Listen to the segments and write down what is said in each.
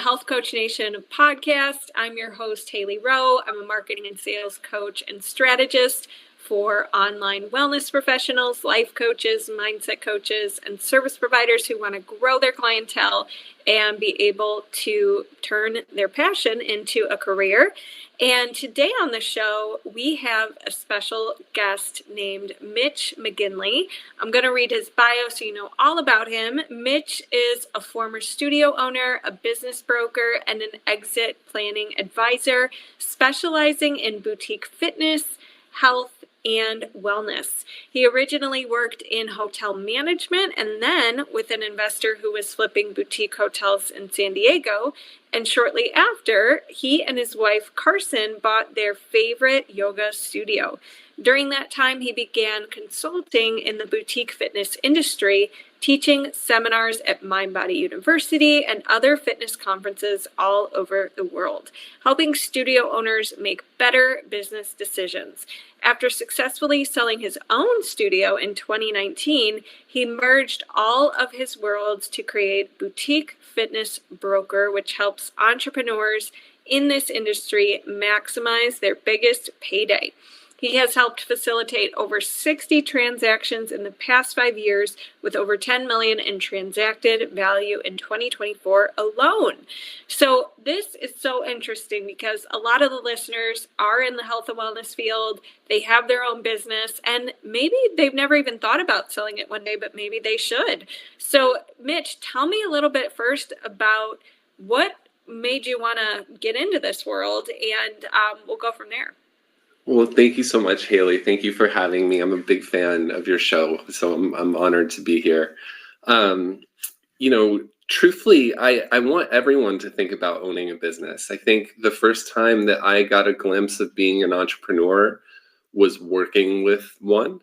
Health Coach Nation podcast. I'm your host, Hailey Rowe. I'm a marketing and sales coach and strategist for online wellness professionals, life coaches, mindset coaches, and service providers who want to grow their clientele and be able to turn their passion into a career. And today on the show, we have a special guest named Mitch McGinley. I'm going to read his bio so you know all about him. Mitch is a former studio owner, a business broker, and an exit planning advisor, specializing in boutique fitness, health, and wellness. He originally worked in hotel management and then with an investor who was flipping boutique hotels in San Diego. And shortly after, he and his wife, Carson, bought their favorite yoga studio. During that time, he began consulting in the boutique fitness industry, teaching seminars at MindBody University and other fitness conferences all over the world, helping studio owners make better business decisions. After successfully selling his own studio in 2019, he merged all of his worlds to create Boutique Fitness Broker, which helps entrepreneurs in this industry maximize their biggest payday. He has helped facilitate over 60 transactions in the past 5 years with over 10 million in transacted value in 2024 alone. So this is so interesting because a lot of the listeners are in the health and wellness field. They have their own business and maybe they've never even thought about selling it one day, but maybe they should. So Mitch, tell me a little bit first about what made you want to get into this world, and we'll go from there. Well, thank you so much, Hailey. Thank you for having me. I'm a big fan of your show, so I'm honored to be here. Truthfully, I want everyone to think about owning a business. I think the first time that I got a glimpse of being an entrepreneur was working with one.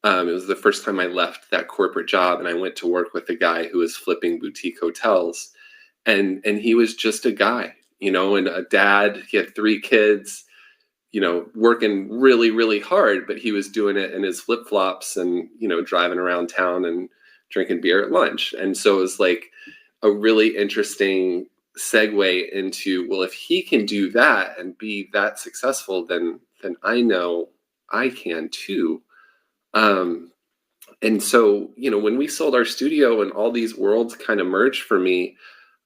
It was the first time I left that corporate job and I went to work with a guy who was flipping boutique hotels. And he was just a guy, and a dad. He had 3 kids, working really, really hard, but he was doing it in his flip-flops and, driving around town and drinking beer at lunch. And so it was like a really interesting segue into, well, if he can do that and be that successful, then I know I can too. And so, when we sold our studio and all these worlds kind of merged for me,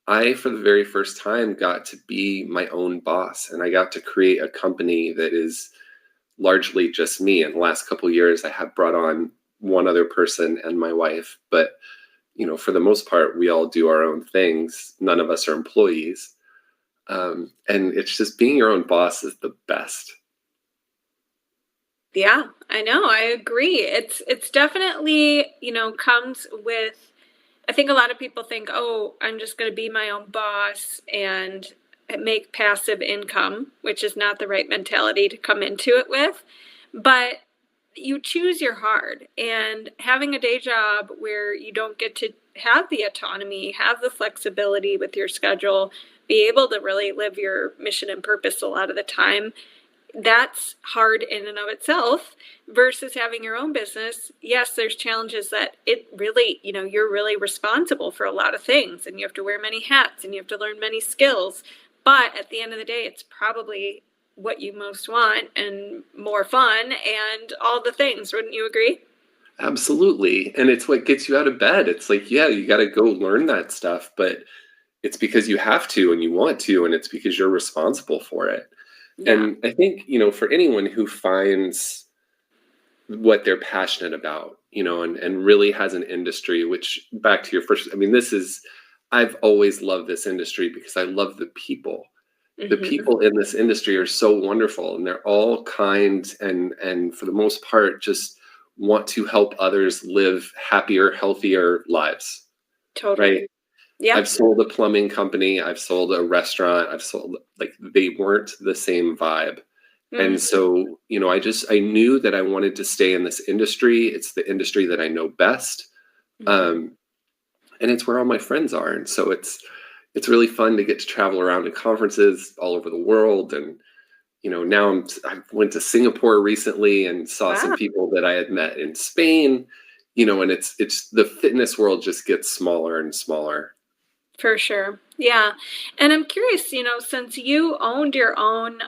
I, for the very first time, got to be my own boss, and I got to create a company that is largely just me. In the last couple of years, I have brought on one other person and my wife, but for the most part, we all do our own things. None of us are employees, and it's just being your own boss is the best. Yeah, I know. I agree. It's definitely comes with. I think a lot of people think, oh, I'm just going to be my own boss and make passive income, which is not the right mentality to come into it with. But you choose your hard, and having a day job where you don't get to have the autonomy, have the flexibility with your schedule, be able to really live your mission and purpose a lot of the time, that's hard in and of itself versus having your own business. Yes, there's challenges that it really, you're really responsible for a lot of things and you have to wear many hats and you have to learn many skills. But at the end of the day, it's probably what you most want and more fun and all the things. Wouldn't you agree? Absolutely. And it's what gets you out of bed. It's like, yeah, you got to go learn that stuff, but it's because you have to and you want to, and it's because you're responsible for it. Yeah. And I think, for anyone who finds what they're passionate about, and really has an industry, which back to your first, I've always loved this industry because I love the people. Mm-hmm. The people in this industry are so wonderful and they're all kind and for the most part, just want to help others live happier, healthier lives. Totally. Right? Yeah. I've sold a plumbing company. I've sold a restaurant. They weren't the same vibe. Mm-hmm. And so, I knew that I wanted to stay in this industry. It's the industry that I know best. Mm-hmm. And it's where all my friends are. And so it's really fun to get to travel around to conferences all over the world. And, now I went to Singapore recently and saw some people that I had met in Spain, and it's the fitness world just gets smaller and smaller. For sure. Yeah. And I'm curious, since you owned your own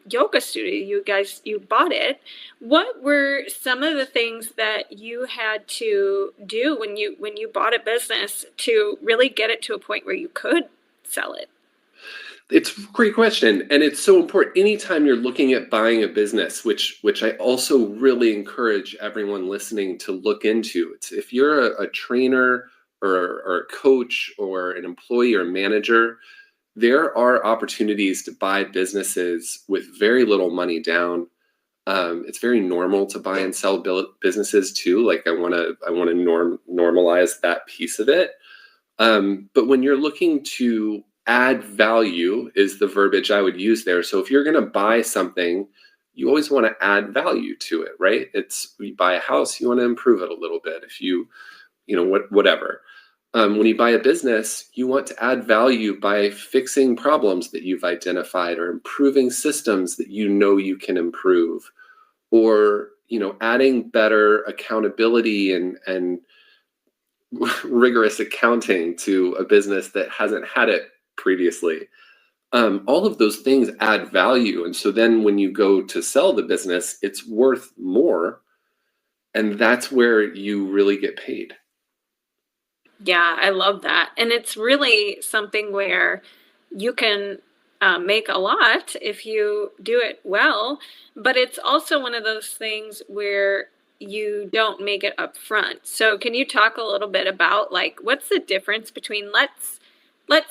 yoga studio, you bought it. What were some of the things that you had to do when you bought a business to really get it to a point where you could sell it? It's a great question, and it's so important anytime you're looking at buying a business, which I also really encourage everyone listening to look into. It's if you're a trainer or a coach or an employee or manager, there are opportunities to buy businesses with very little money down. It's very normal to buy and sell businesses too. Like I want to normalize that piece of it. But when you're looking to add value, is the verbiage I would use there. So if you're going to buy something, you always want to add value to it, right? It's you buy a house, you want to improve it a little bit. If whatever. When you buy a business, you want to add value by fixing problems that you've identified or improving systems that you can improve, or adding better accountability and rigorous accounting to a business that hasn't had it previously. All of those things add value. And so then when you go to sell the business, it's worth more. And that's where you really get paid. Yeah, I love that. And it's really something where you can make a lot if you do it well, but it's also one of those things where you don't make it up front. So can you talk a little bit about like what's the difference between let's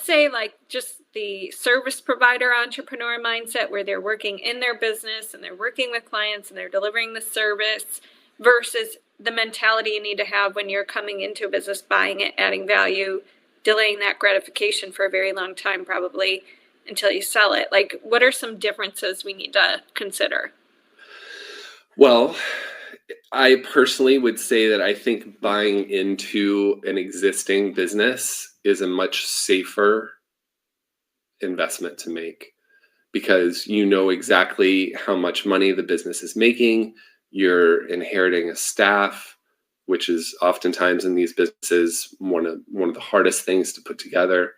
say like just the service provider entrepreneur mindset where they're working in their business and they're working with clients and they're delivering the service versus the mentality you need to have when you're coming into a business, buying it, adding value, delaying that gratification for a very long time, probably until you sell it. Like, what are some differences we need to consider? Well, I personally would say that I think buying into an existing business is a much safer investment to make because you know exactly how much money the business is making. You're inheriting a staff, which is oftentimes in these businesses one of the hardest things to put together,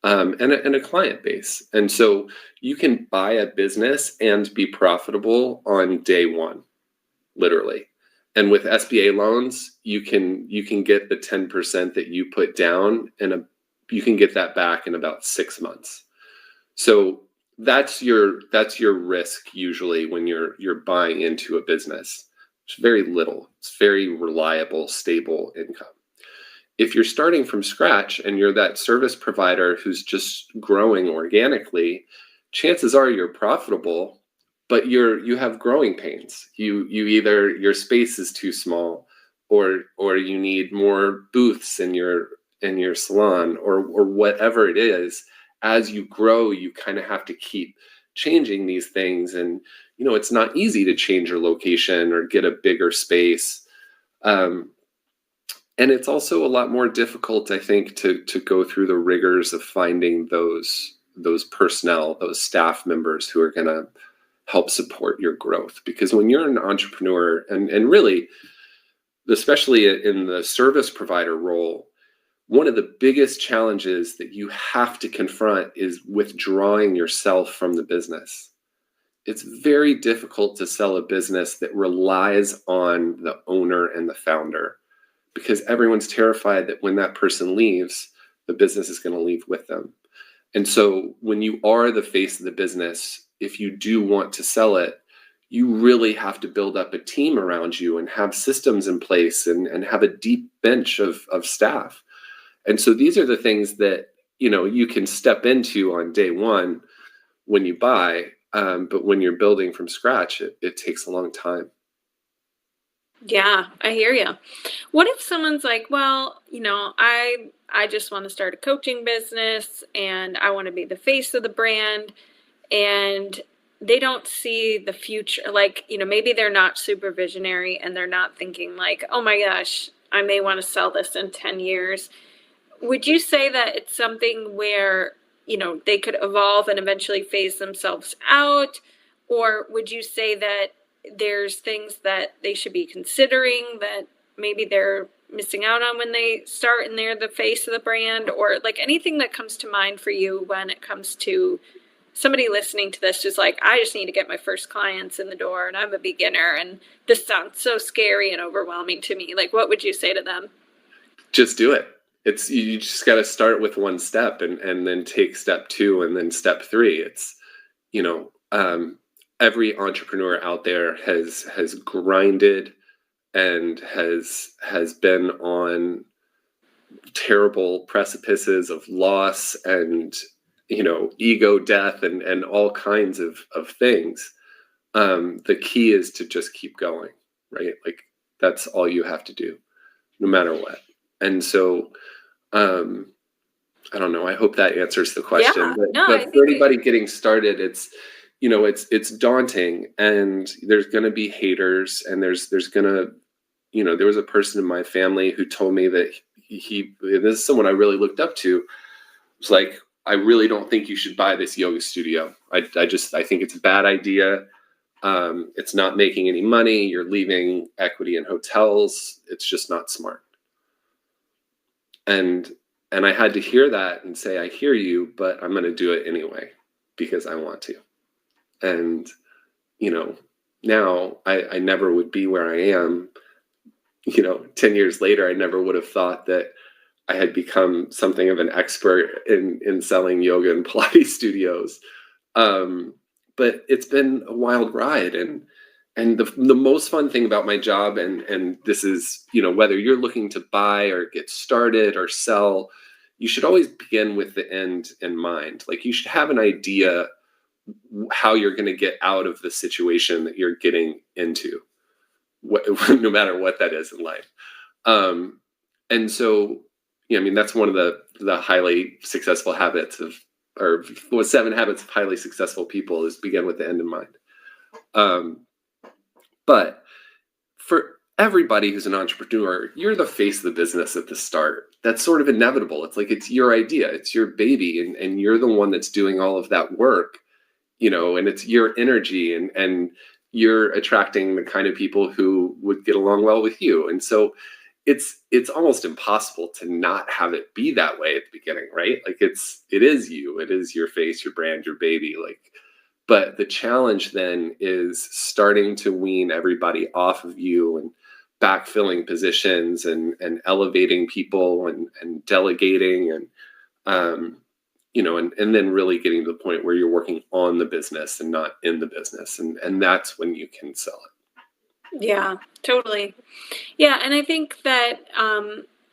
and a client base. And so you can buy a business and be profitable on day one, literally. And with SBA loans, you can get the 10% that you put down, and you can get that back in about 6 months. So that's your risk usually when you're buying into a business. It's very little. It's very reliable, stable income. If you're starting from scratch and you're that service provider who's just growing organically, chances are you're profitable, but you have growing pains. You either your space is too small, or you need more booths in your salon, or whatever it is. As you grow, you kind of have to keep changing these things, and it's not easy to change your location or get a bigger space. And it's also a lot more difficult, I think, to go through the rigors of finding those personnel, those staff members who are going to help support your growth. Because when you're an entrepreneur, and really, especially in the service provider role, one of the biggest challenges that you have to confront is withdrawing yourself from the business. It's very difficult to sell a business that relies on the owner and the founder, because everyone's terrified that when that person leaves, the business is going to leave with them. And so when you are the face of the business, if you do want to sell it, you really have to build up a team around you and have systems in place and have a deep bench of staff. And so these are the things that you can step into on day one when you buy, but when you're building from scratch, it takes a long time. Yeah, I hear you. What if someone's like, well, I just want to start a coaching business and I want to be the face of the brand, and they don't see the future. Like, maybe they're not super visionary and they're not thinking like, oh my gosh, I may want to sell this in 10 years. Would you say that it's something where, they could evolve and eventually phase themselves out? Or would you say that there's things that they should be considering that maybe they're missing out on when they start and they're the face of the brand, or like anything that comes to mind for you when it comes to somebody listening to this who's like, I just need to get my first clients in the door and I'm a beginner and this sounds so scary and overwhelming to me. Like, what would you say to them? Just do it. You just got to start with one step and then take step 2 and then step 3. It's, every entrepreneur out there has grinded and has been on terrible precipices of loss and, ego death and all kinds of things. The key is to just keep going, right? Like that's all you have to do, no matter what. And so, I don't know. I hope that answers the question. Yeah, but for anybody getting started, it's daunting, and there's going to be haters, and there's going to, there was a person in my family who told me that this is someone I really looked up to. It's like, I really don't think you should buy this yoga studio. I think it's a bad idea. It's not making any money. You're leaving equity in hotels. It's just not smart. And I had to hear that and say, I hear you, but I'm going to do it anyway because I want to. And, now I never would be where I am. 10 years later, I never would have thought that I had become something of an expert in selling yoga and Pilates studios. But it's been a wild ride. And the most fun thing about my job, and this is, whether you're looking to buy or get started or sell, you should always begin with the end in mind. Like you should have an idea how you're going to get out of the situation that you're getting into, no matter what that is in life. And so, that's one of the highly successful habits or 7 habits of highly successful people is begin with the end in mind. But for everybody who's an entrepreneur, you're the face of the business at the start. That's sort of inevitable. It's like, it's your idea, it's your baby, and you're the one that's doing all of that work, and it's your energy, and you're attracting the kind of people who would get along well with you. And so it's almost impossible to not have it be that way at the beginning, right? Like it is you, it is your face, your brand, your baby. But the challenge then is starting to wean everybody off of you and backfilling positions and elevating people and delegating and and then really getting to the point where you're working on the business and not in the business, and that's when you can sell it. Yeah, totally. Yeah, and I think that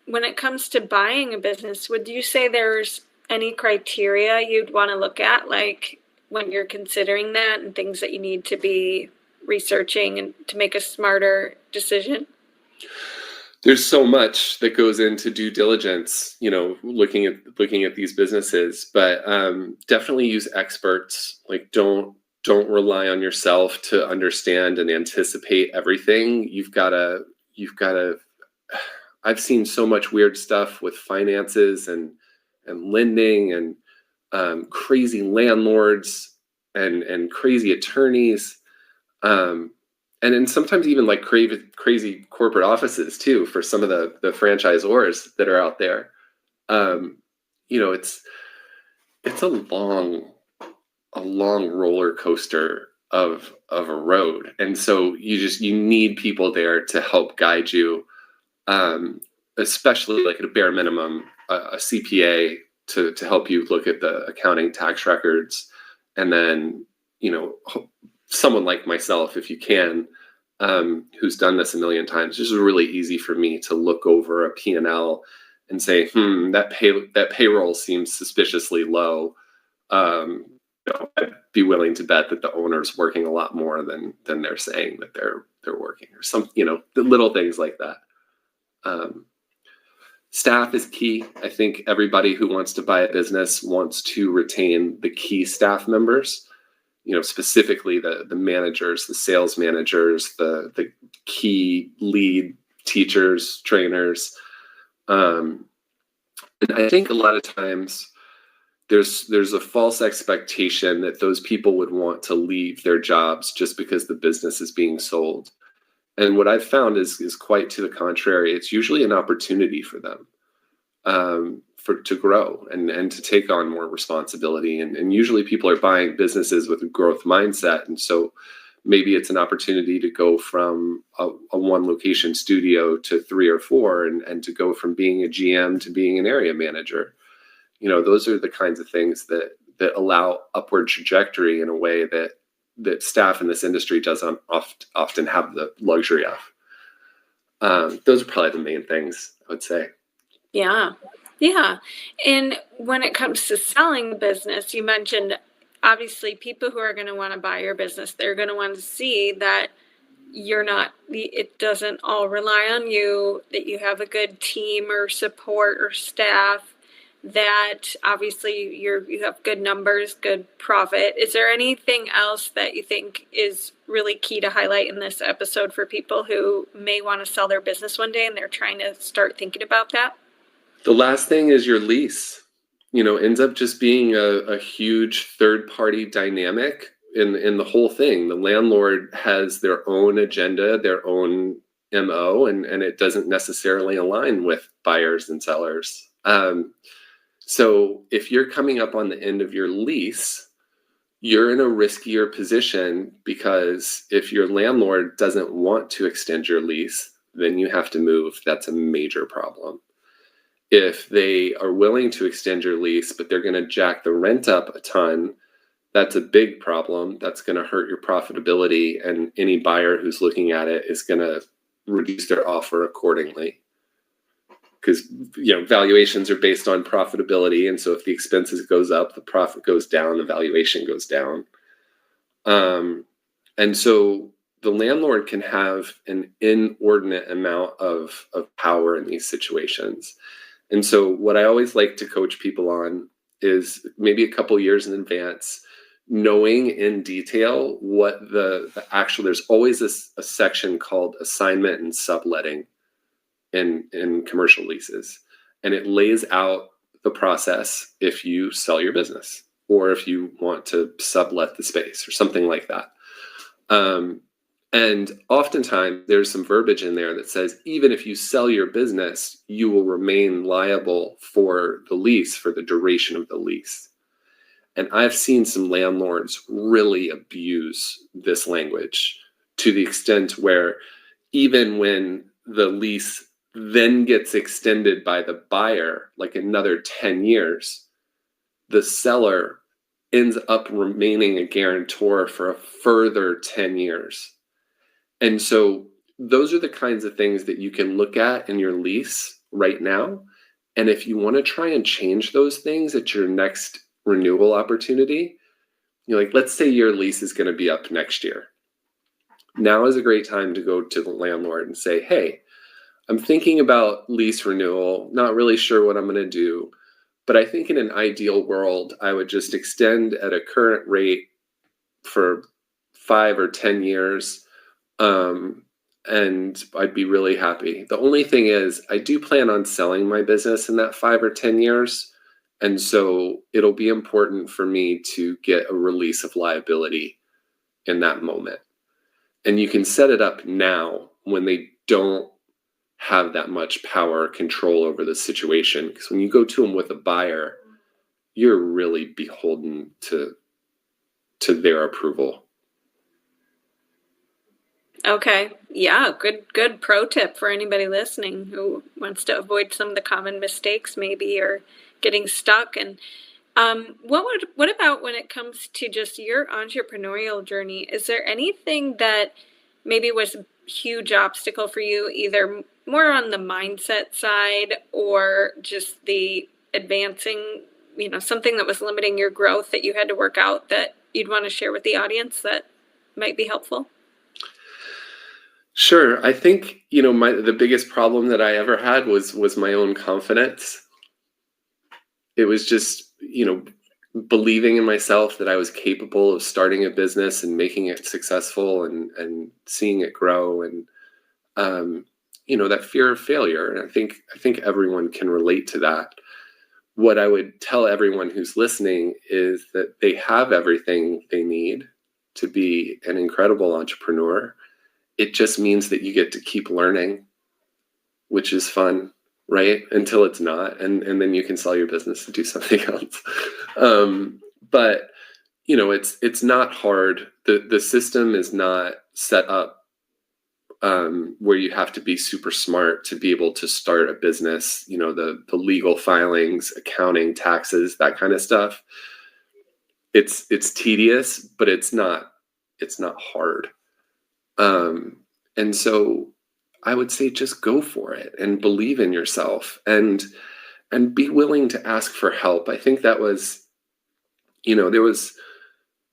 when it comes to buying a business, would you say there's any criteria you'd want to look at, like when you're considering that, and things that you need to be researching and to make a smarter decision? There's so much that goes into due diligence, looking at these businesses, but definitely use experts. Like don't rely on yourself to understand and anticipate everything. You've got to, I've seen so much weird stuff with finances and lending and crazy landlords and crazy attorneys. And then sometimes even like crazy corporate offices too, for some of the franchisors that are out there. It's a long roller coaster of a road. And so you need people there to help guide you, especially like at a bare minimum, a CPA to help you look at the accounting tax records. And then, someone like myself, if you can, who's done this a million times. This is really easy for me to look over a P&L and say, that payroll seems suspiciously low. I'd be willing to bet that the owner's working a lot more than they're saying that they're working, or some, the little things like that. Staff is key. I think everybody who wants to buy a business wants to retain the key staff members. Specifically the managers, the sales managers, the key lead teachers, trainers. And I think a lot of times there's a false expectation that those people would want to leave their jobs just because the business is being sold. And what I've found is quite to the contrary. It's usually an opportunity for them to grow and to take on more responsibility. And usually people are buying businesses with a growth mindset. And so maybe it's an opportunity to go from a one location studio to 3 or 4 and to go from being a GM to being an area manager. Those are the kinds of things that allow upward trajectory in a way that staff in this industry doesn't often have the luxury of. Those are probably the main things I would say. Yeah. Yeah. And when it comes to selling the business, you mentioned obviously people who are going to want to buy your business, they're going to want to see that it doesn't all rely on you, that you have a good team or support or staff, that obviously you have good numbers, good profit. Is there anything else that you think is really key to highlight in this episode for people who may want to sell their business one day and they're trying to start thinking about that? The last thing is your lease, ends up just being a huge third-party dynamic in the whole thing. The landlord has their own agenda, their own MO, and it doesn't necessarily align with buyers and sellers. So if you're coming up on the end of your lease, you're in a riskier position, because if your landlord doesn't want to extend your lease, then you have to move. That's a major problem. If they are willing to extend your lease, but they're going to jack the rent up a ton, that's a big problem. That's going to hurt your profitability, and any buyer who's looking at it is going to reduce their offer accordingly. Because valuations are based on profitability, and so if the expenses goes up, the profit goes down, the valuation goes down. And so the landlord can have an inordinate amount of power in these situations. And so what I always like to coach people on is maybe a couple years in advance, knowing in detail what the actual, there's always a section called assignment and subletting in commercial leases. And it lays out the process if you sell your business or if you want to sublet the space or something like that. And oftentimes there's some verbiage in there that says, even if you sell your business, you will remain liable for the lease for the duration of the lease. And I've seen some landlords really abuse this language to the extent where even when the lease then gets extended by the buyer, like another 10 years, the seller ends up remaining a guarantor for a further 10 years. And so those are the kinds of things that you can look at in your lease right now. And if you want to try and change those things at your next renewal opportunity, let's say your lease is going to be up next year. Now is a great time to go to the landlord and say, hey, I'm thinking about lease renewal, not really sure what I'm going to do, but I think in an ideal world, I would just extend at a current rate for 5 or 10 years. And I'd be really happy. The only thing is, I do plan on selling my business in that 5 or 10 years. And so it'll be important for me to get a release of liability in that moment. And you can set it up now when they don't have that much power or control over the situation. Because when you go to them with a buyer, you're really beholden to their approval. Okay. Yeah. Good pro tip for anybody listening who wants to avoid some of the common mistakes maybe, or getting stuck. And what about when it comes to just your entrepreneurial journey? Is there anything that maybe was a huge obstacle for you, either more on the mindset side or just the advancing, something that was limiting your growth that you had to work out that you'd want to share with the audience that might be helpful? Sure. I think, the biggest problem that I ever had was my own confidence. It was just, believing in myself that I was capable of starting a business and making it successful and seeing it grow, and that fear of failure. And I think everyone can relate to that. What I would tell everyone who's listening is that they have everything they need to be an incredible entrepreneur. it just means that you get to keep learning, which is fun, right? Until it's not, and then you can sell your business and do something else. But it's not hard. The system is not set up where you have to be super smart to be able to start a business. The legal filings, accounting, taxes, that kind of stuff. It's tedious, but it's not hard. And so I would say just go for it and believe in yourself and be willing to ask for help. I think that was, there was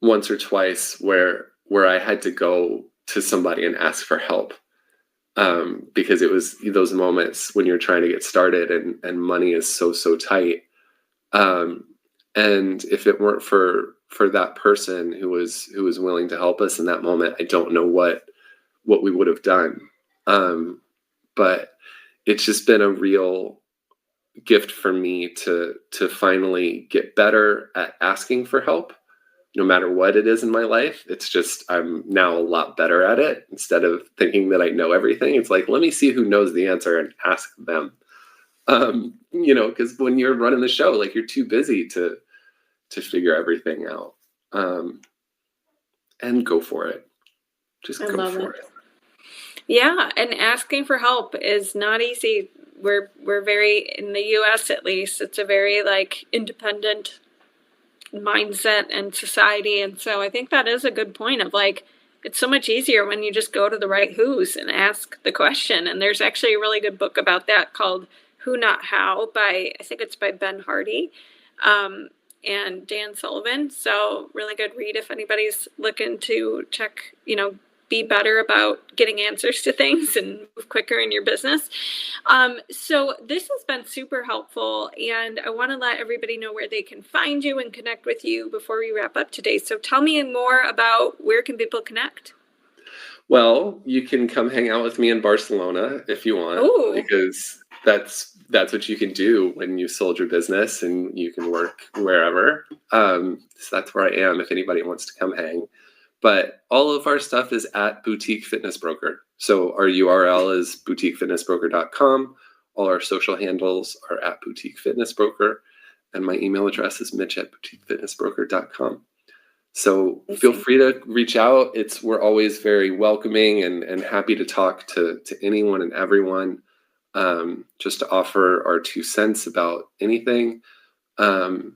once or twice where I had to go to somebody and ask for help, because it was those moments when you're trying to get started and money is so tight. And if it weren't for that person who was willing to help us in that moment, I don't know what we would have done. But it's just been a real gift for me to finally get better at asking for help, no matter what it is in my life. It's just, I'm now a lot better at it. Instead of thinking that I know everything, it's like, let me see who knows the answer and ask them. Because when you're running the show, like, you're too busy to figure everything out. And go for it. Just go for it. Yeah, and asking for help is not easy. We're very, in the US at least, it's a very independent mindset and society. And so I think that is a good point of it's so much easier when you just go to the right who's and ask the question. And there's actually a really good book about that called Who Not How I think it's by Ben Hardy and Dan Sullivan. So really good read if anybody's looking to check, be better about getting answers to things and move quicker in your business. So this has been super helpful, and I want to let everybody know where they can find you and connect with you before we wrap up today. So tell me more about where can people connect? Well, you can come hang out with me in Barcelona if you want. Ooh. Because that's what you can do when you sold your business, and you can work wherever. So that's where I am if anybody wants to come hang. But all of our stuff is at Boutique Fitness Broker. So our URL is boutiquefitnessbroker.com. All our social handles are at Boutique Fitness Broker. And my email address is mitch@boutiquefitnessbroker.com. So feel free to reach out. We're always very welcoming and happy to talk to anyone and everyone, just to offer our 2 cents about anything. And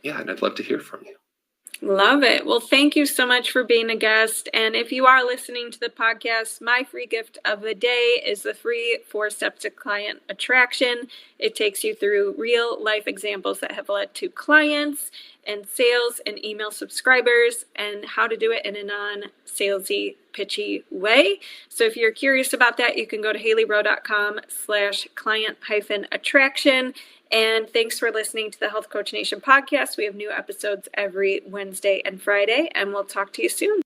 I'd love to hear from you. Love it. Well, thank you so much for being a guest. And if you are listening to the podcast, my free gift of the day is the free 4 steps to client attraction. It takes you through real life examples that have led to clients and sales and email subscribers, and how to do it in a non-salesy, pitchy way. So if you're curious about that, you can go to haileyrowe.com/client-attraction. And thanks for listening to the Health Coach Nation podcast. We have new episodes every Wednesday and Friday, and we'll talk to you soon.